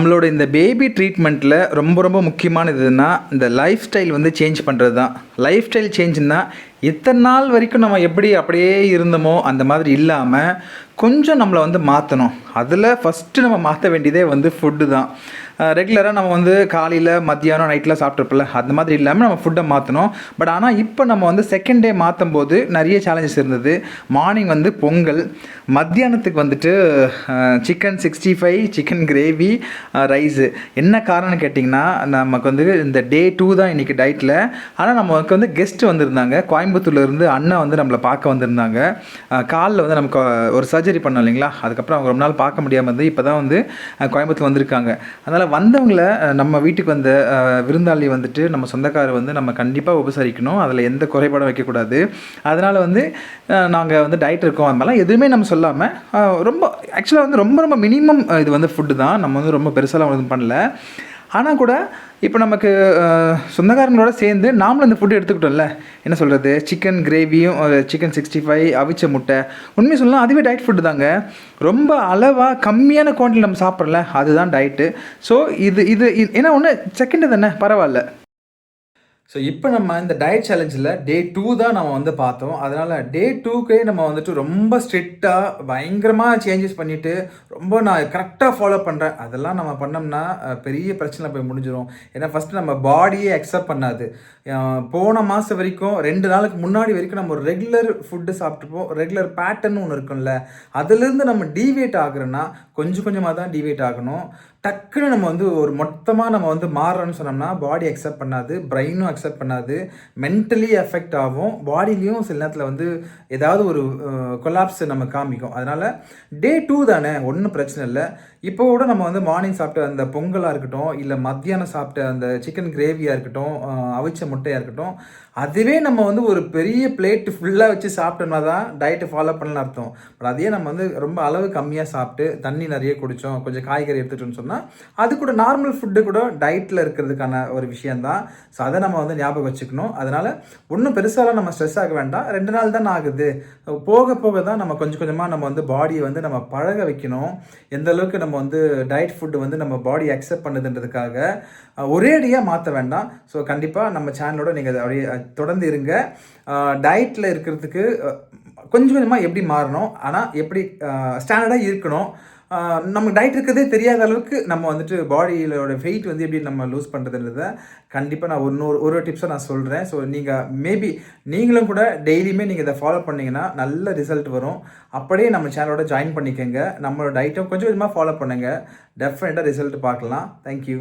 நம்மளோட இந்த பேபி ட்ரீட்மெண்ட்டில் ரொம்ப ரொம்ப முக்கியமானது எதுன்னா இந்த லைஃப் ஸ்டைல் வந்து சேஞ்ச் பண்ணுறது தான். லைஃப் ஸ்டைல் சேஞ்சுன்னா இத்தனை நாள் வரைக்கும் நம்ம எப்படி அப்படியே இருந்தோமோ அந்த மாதிரி இல்லாமல் கொஞ்சம் நம்மளை வந்து மாற்றணும். அதில் ஃபஸ்ட்டு நம்ம மாற்ற வேண்டியதே வந்து ஃபுட்டு தான். ரெகுலராக நம்ம வந்து காலையில் மத்தியானம் நைட்டில் சாப்பிட்ருப்பல அந்த மாதிரி இல்லாமல் நம்ம ஃபுட்டை மாற்றணும். பட் ஆனால் இப்போ நம்ம வந்து செகண்ட் டே மாற்றும் போது நிறைய சேலஞ்சஸ் இருந்தது. மார்னிங் வந்து பொங்கல், மத்தியானத்துக்கு வந்துட்டு சிக்கன் 65, சிக்கன் கிரேவி, ரைஸு. என்ன காரணம்னு கேட்டிங்கன்னா நமக்கு வந்து இந்த டே 2 தான் இன்றைக்கி டயட்டில். ஆனால் நமக்கு வந்து கெஸ்ட்டு வந்திருந்தாங்க. கோயம்புத்தூர்லேருந்து அண்ணன் வந்து நம்மளை பார்க்க வந்திருந்தாங்க. காலில் வந்து நமக்கு ஒரு சர்ஜரி பண்ணோம் இல்லைங்களா, அதுக்கப்புறம் அவங்க ரொம்ப நாள் பார்க்க முடியாமல் இருந்து இப்போ தான் வந்து கோயம்புத்தூர் வந்திருக்காங்க. அதனால் வந்தவங்களை நம்ம வீட்டுக்கு வந்த விருந்தாளி வந்துட்டு நம்ம சொந்தக்காரர் வந்து நம்ம கண்டிப்பாக உபசரிக்கணும். அதில் எந்த குறைபாடும் வைக்கக்கூடாது. அதனால் வந்து நாங்கள் வந்து டயட் இருக்கோம், அது மாதிரிலாம் எதுவுமே நம்ம சொல்லாமல் ரொம்ப ஆக்சுவலாக வந்து ரொம்ப ரொம்ப மினிமம் இது வந்து ஃபுட்டு தான். நம்ம வந்து ரொம்ப பெருசாலாம் ஒன்றும் பண்ணல. ஆனால் கூட இப்போ நமக்கு சொந்தக்காரங்களோட சேர்ந்து நாமளும் அந்த ஃபுட்டு எடுத்துக்கிட்டோம்ல, என்ன சொல்கிறது, சிக்கன் கிரேவியும் சிக்கன் 65 அவிச்ச முட்டை. உண்மையை சொல்லலாம் அதுவே டயட் ஃபுட்டு தாங்க. ரொம்ப அளவாக கம்மியான குவான்டிட்டி நம்ம சாப்பிட்றல அதுதான் டயட்டு. ஸோ இது ஏன்னா ஒன்று செகண்டு தானே, பரவாயில்ல. ஸோ இப்போ நம்ம இந்த டயட் சேலஞ்சில் டே 2 தான் நம்ம வந்து பார்த்தோம். அதனால் டே 2க்கே நம்ம வந்துட்டு ரொம்ப ஸ்ட்ரிக்டாக பயங்கரமாக சேஞ்சஸ் பண்ணிவிட்டு ரொம்ப நான் கரெக்டாக ஃபாலோ பண்ணுறேன் அதெல்லாம் நம்ம பண்ணோம்னா பெரிய பிரச்சனை போய் முடிஞ்சிடும். ஏன்னா ஃபஸ்ட்டு நம்ம பாடியே அக்செப்ட் பண்ணாது. போன மாதம் வரைக்கும் 2 நாளுக்கு முன்னாடி வரைக்கும் நம்ம ஒரு ரெகுலர் ஃபுட்டு சாப்பிட்டுப்போம். ரெகுலர் பேட்டர்னு ஒன்று இருக்கும்ல, அதுலேருந்து நம்ம டீவியேட் ஆகுறோன்னா கொஞ்சம் கொஞ்சமாக தான் டீவியேட் ஆகணும். டக்குன்னு நம்ம வந்து ஒரு மொத்தமாக நம்ம வந்து மாறுறோன்னு சொன்னோம்னா பாடி அக்செப்ட் பண்ணாது, பிரெயினும் அக்செப்ட் பண்ணாது, மென்டலி எஃபெக்ட் ஆகும், பாடிலையும் சில நேரத்தில் வந்து ஏதாவது ஒரு கொலாப்ஸ் நம்ம காமிக்கும். அதனால் டே 2 தானே, ஒன்றும் பிரச்சனை இல்லை. இப்போ கூட நம்ம வந்து மார்னிங் சாப்பிட்ட அந்த பொங்கலாக இருக்கட்டும், இல்லை மத்தியானம் சாப்பிட்ட அந்த சிக்கன் கிரேவியாக இருக்கட்டும், அவிச்ச முட்டையாக இருக்கட்டும், அதுவே நம்ம வந்து ஒரு பெரிய பிளேட்டு ஃபுல்லாக வச்சு சாப்பிட்டோம்னா தான் டயட்டு ஃபாலோ பண்ணலன்னு அர்த்தம். பட் அதையே நம்ம வந்து ரொம்ப அளவு கம்மியாக சாப்பிட்டு தண்ணி நிறைய குடித்தோம், கொஞ்சம் காய்கறி எடுத்துகிட்டோன்னு சொன்னால் அது கூட நார்மல் ஃபுட்டு கூட டயட்டில் இருக்கிறதுக்கான ஒரு விஷயந்தான். ஸோ அதை நம்ம வந்து ஞாபகம் வச்சுக்கணும். அதனால் ஒன்றும் பெருசாலாம் நம்ம ஸ்ட்ரெஸ் ஆக வேண்டாம். 2 நாள் தான் ஆகுது. போக போக தான் நம்ம கொஞ்சம் கொஞ்சமாக நம்ம வந்து பாடியை வந்து நம்ம பழக வைக்கணும். எந்த அளவுக்கு நம்ம வந்து டயட் ஃபுட்டு வந்து நம்ம பாடி அக்செப்ட் பண்ணுதுன்றதுக்காக ஒரேடியாக மாற்ற வேண்டாம். ஸோ கண்டிப்பாக நம்ம சேனலோட நீங்கள் அப்படியே தொடர்ந்து இருங்க. டயட்டில் இருக்கிறதுக்கு கொஞ்சம் கொஞ்சமாக எப்படி மாறணும், ஆனால் எப்படி ஸ்டாண்டர்டாக இருக்கணும், நம்ம டயட் இருக்கிறதே தெரியாத அளவுக்கு நம்ம வந்துட்டு பாடியிலோட வெயிட் வந்து எப்படி நம்ம லூஸ் பண்ணுறதுன்றத கண்டிப்பாக நான் ஒரு டிப்ஸை நான் சொல்கிறேன். ஸோ நீங்கள் மேபி நீங்களும் கூட டெய்லியுமே நீங்கள் இதை ஃபாலோ பண்ணிங்கன்னா நல்ல ரிசல்ட் வரும். அப்படியே நம்ம சேனலோட ஜாயின் பண்ணிக்கோங்க. நம்மளோட டயட்டை கொஞ்சம் கொஞ்சமாக ஃபாலோ பண்ணுங்கள். டெஃபினட்டாக ரிசல்ட் பார்க்கலாம். தேங்க்யூ.